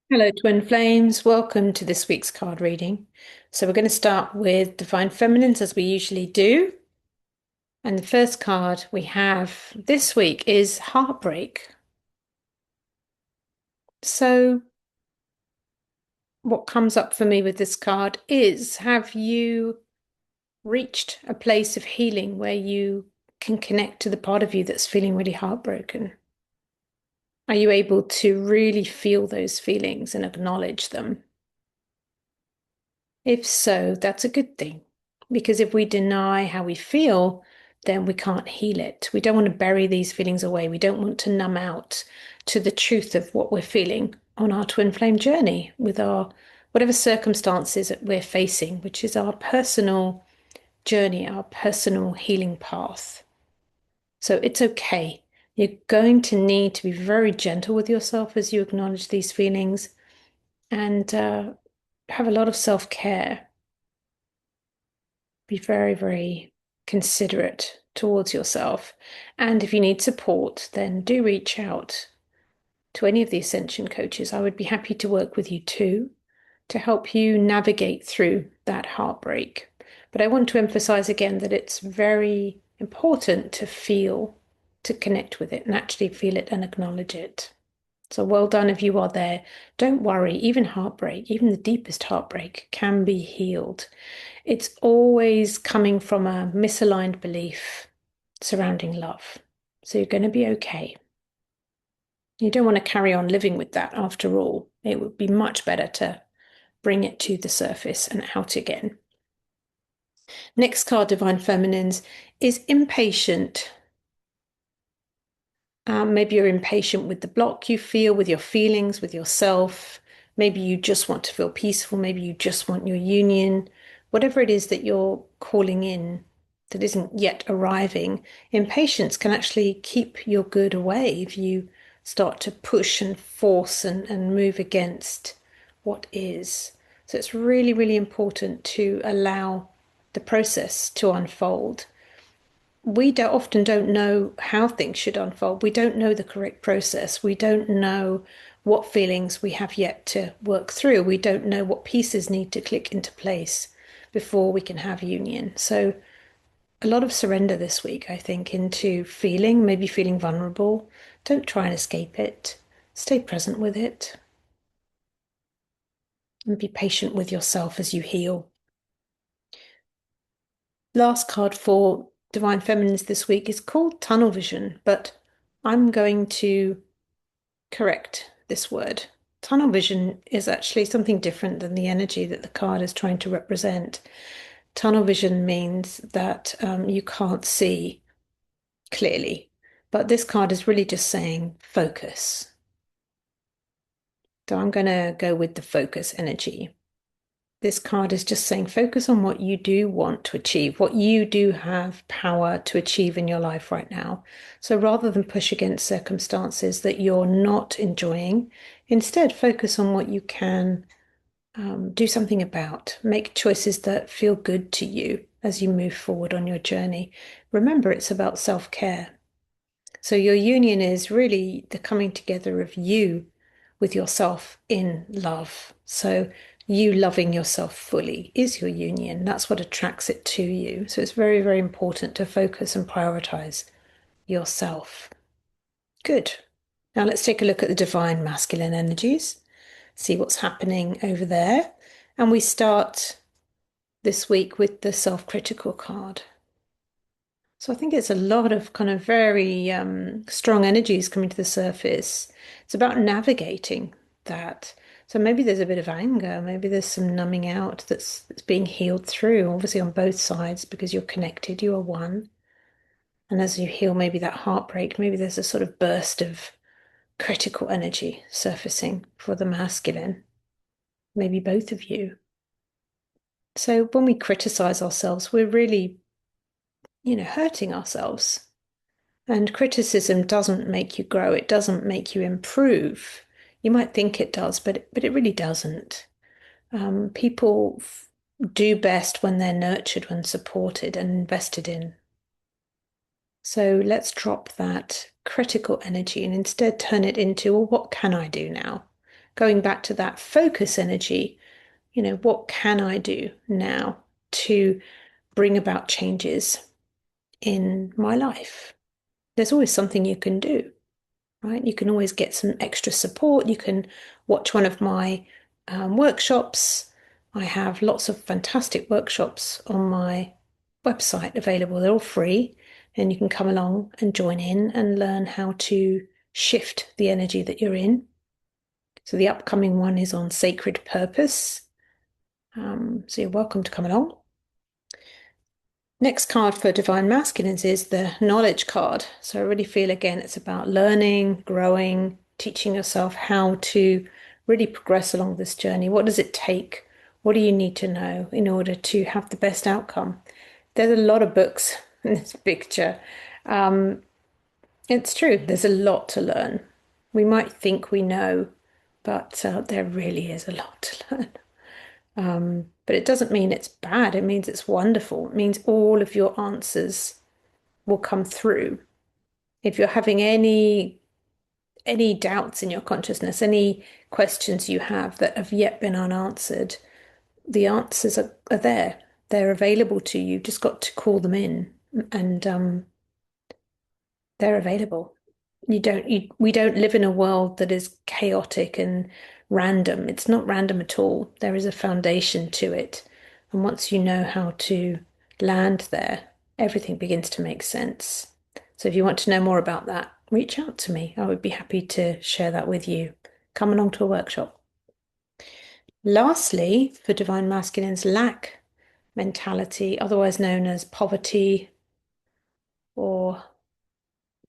Hello, Twin Flames. Welcome to this week's card reading. So, we're going to start with Divine Feminines as we usually do. And the first card we have this week is Heartbreak. So, what comes up for me with this card is, have you reached a place of healing where you can connect to the part of you that's feeling really heartbroken? Are you able to really feel those feelings and acknowledge them? If so, that's a good thing. Because if we deny how we feel, then we can't heal it. We don't want to bury these feelings away. We don't want to numb out to the truth of what we're feeling on our twin flame journey with our whatever circumstances that we're facing, which is our personal journey, our personal healing path. So it's okay. You're going to need to be very gentle with yourself as you acknowledge these feelings and have a lot of self-care. Be very, very considerate towards yourself. And if you need support, then do reach out to any of the Ascension coaches. I would be happy to work with you too to help you navigate through that heartbreak. But I want to emphasize again that it's very important to feel, to connect with it and actually feel it and acknowledge it. So well done if you are there. Don't worry, even heartbreak, even the deepest heartbreak can be healed. It's always coming from a misaligned belief surrounding love. So you're going to be okay. You don't want to carry on living with that after all. It would be much better to bring it to the surface and out again. Next card, Divine Feminines, is impatient. Maybe you're impatient with the block you feel, with your feelings, with yourself. Maybe you just want to feel peaceful. Maybe you just want your union. Whatever it is that you're calling in that isn't yet arriving, impatience can actually keep your good away if you start to push and force and move against what is. So it's really, really important to allow the process to unfold. We often don't know how things should unfold. We don't know the correct process. We don't know what feelings we have yet to work through. We don't know what pieces need to click into place before we can have union. So, a lot of surrender this week, I think, into feeling, maybe feeling vulnerable. Don't try and escape it. Stay present with it and be patient with yourself as you heal. Last card for Divine Feminines this week is called Tunnel Vision, but I'm going to correct this word. Tunnel vision is actually something different than the energy that the card is trying to represent. Tunnel vision means that you can't see clearly, but this card is really just saying focus. So I'm going to go with the focus energy. This card is just saying focus on what you do want to achieve, what you do have power to achieve in your life right now. So rather than push against circumstances that you're not enjoying, instead focus on what you can do something about. Make choices that feel good to you as you move forward on your journey. Remember, it's about self-care. So your union is really the coming together of you with yourself in love. So you loving yourself fully is your union. That's what attracts it to you. So it's very, very important to focus and prioritize yourself. Good. Now let's take a look at the divine masculine energies, see what's happening over there. And we start this week with the self-critical card. So I think it's a lot of kind of very strong energies coming to the surface. It's about navigating that. So maybe there's a bit of anger, maybe there's some numbing out that's being healed through, obviously on both sides because you're connected, you are one. And as you heal maybe that heartbreak, maybe there's a sort of burst of critical energy surfacing for the masculine, maybe both of you. So when we criticize ourselves, we're really, hurting ourselves. And criticism doesn't make you grow, it doesn't make you improve. You might think it does, but it really doesn't. People do best when they're nurtured, when supported and invested in. So let's drop that critical energy and instead turn it into, well, what can I do now? going back to that focus energy, what can I do now to bring about changes in my life? There's always something you can do, right? You can always get some extra support. You can watch one of my workshops. I have lots of fantastic workshops on my website available. They're all free, and you can come along and join in and learn how to shift the energy that you're in. So the upcoming one is on sacred purpose. So you're welcome to come along. Next card for Divine Masculines is the knowledge card. So I really feel, again, it's about learning, growing, teaching yourself how to really progress along this journey. What does it take? What do you need to know in order to have the best outcome? There's a lot of books in this picture. It's true, there's a lot to learn. We might think we know, but there really is a lot to learn. But it doesn't mean it's bad. It means it's wonderful. It means all of your answers will come through. If you're having any doubts in your consciousness, any questions you have that have yet been unanswered, the answers are there. They're available to you. You've just got to call them in, and they're available. We don't live in a world that is chaotic and random. It's not random at all. There is a foundation to it. And once you know how to land there, everything begins to make sense. So if you want to know more about that, reach out to me. I would be happy to share that with you. Come along to a workshop. Lastly, for Divine Masculines, lack mentality, otherwise known as poverty or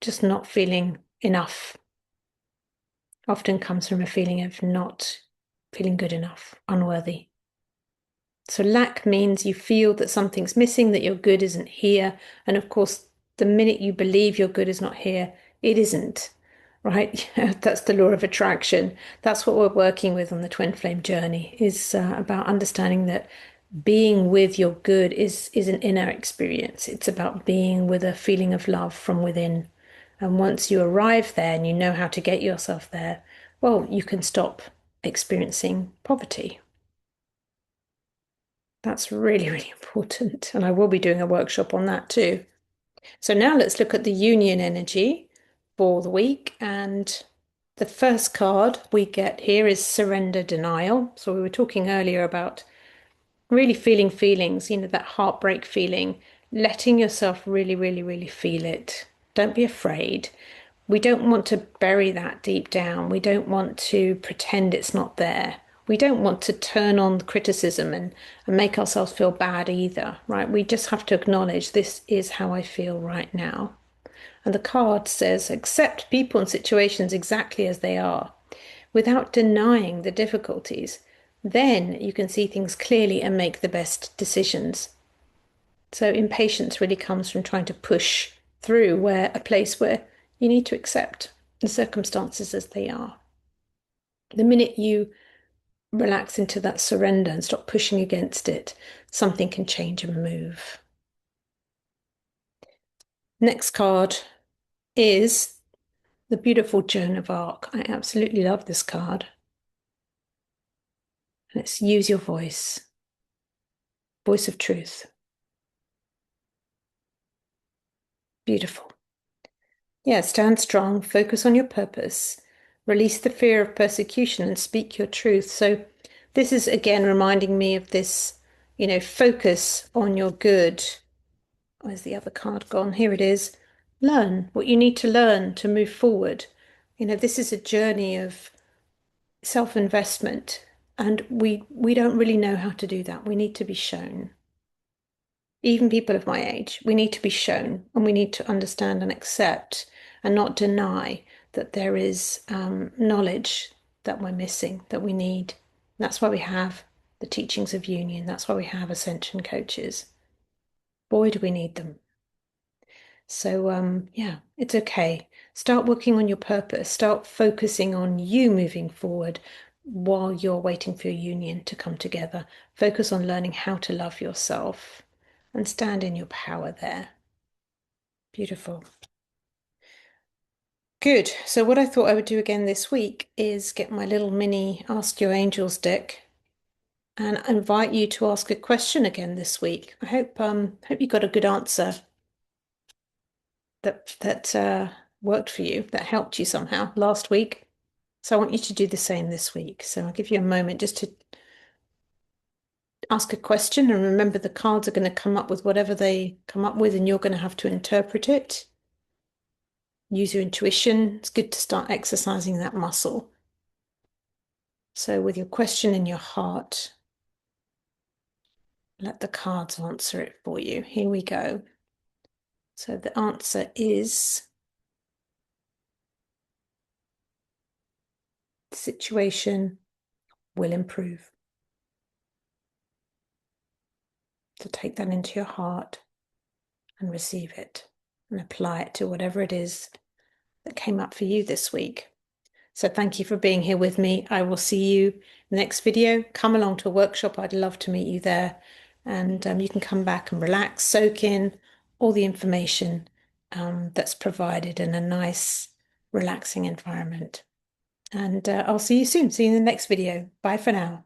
just not feeling enough, often comes from a feeling of not feeling good enough, unworthy. So lack means you feel that something's missing, that your good isn't here. And of course, the minute you believe your good is not here, it isn't, right? That's the law of attraction. That's what we're working with on the twin flame journey, is about understanding that being with your good is an inner experience. It's about being with a feeling of love from within. And once you arrive there and you know how to get yourself there, well, you can stop experiencing poverty. That's really, really important. And I will be doing a workshop on that too. So now let's look at the union energy for the week. And the first card we get here is surrender denial. So we were talking earlier about really feeling feelings, that heartbreak feeling, letting yourself really, really, really feel it. Don't be afraid. We don't want to bury that deep down. We don't want to pretend it's not there. We don't want to turn on criticism and make ourselves feel bad either, right? We just have to acknowledge this is how I feel right now. And the card says, accept people and situations exactly as they are, without denying the difficulties. Then you can see things clearly and make the best decisions. So impatience really comes from trying to push through a place where you need to accept the circumstances as they are. The minute you relax into that surrender and stop pushing against it, something can change and move. Next card is the beautiful Joan of Arc. I absolutely love this card. Let's use your voice. Voice of truth. Beautiful. Yeah, stand strong, focus on your purpose, release the fear of persecution and speak your truth. So this is again reminding me of this, focus on your good. Where's the other card gone? Here it is. Learn what you need to learn to move forward. This is a journey of self-investment, and we don't really know how to do that. We need to be shown. Even people of my age, we need to be shown, and we need to understand and accept and not deny that there is knowledge that we're missing, that we need. And that's why we have the teachings of union. That's why we have ascension coaches. Boy, do we need them. So, yeah, it's okay. Start working on your purpose. Start focusing on you moving forward while you're waiting for your union to come together. Focus on learning how to love yourself and stand in your power there. Beautiful. Good. So what I thought I would do again this week is get my little mini Ask Your Angels deck and invite you to ask a question again this week. I hope you got a good answer that worked for you, that helped you somehow last week. So I want you to do the same this week. So I'll give you a moment just to ask a question, and remember the cards are going to come up with whatever they come up with, and you're going to have to interpret it. Use your intuition. It's good to start exercising that muscle. So with your question in your heart, let the cards answer it for you. Here we go. So the answer is the situation will improve. So take that into your heart and receive it and apply it to whatever it is that came up for you this week. So thank you for being here with me. I will see you next video. Come along to a workshop. I'd love to meet you there. And you can come back and relax, soak in all the information that's provided in a nice, relaxing environment. And I'll see you soon. See you in the next video. Bye for now.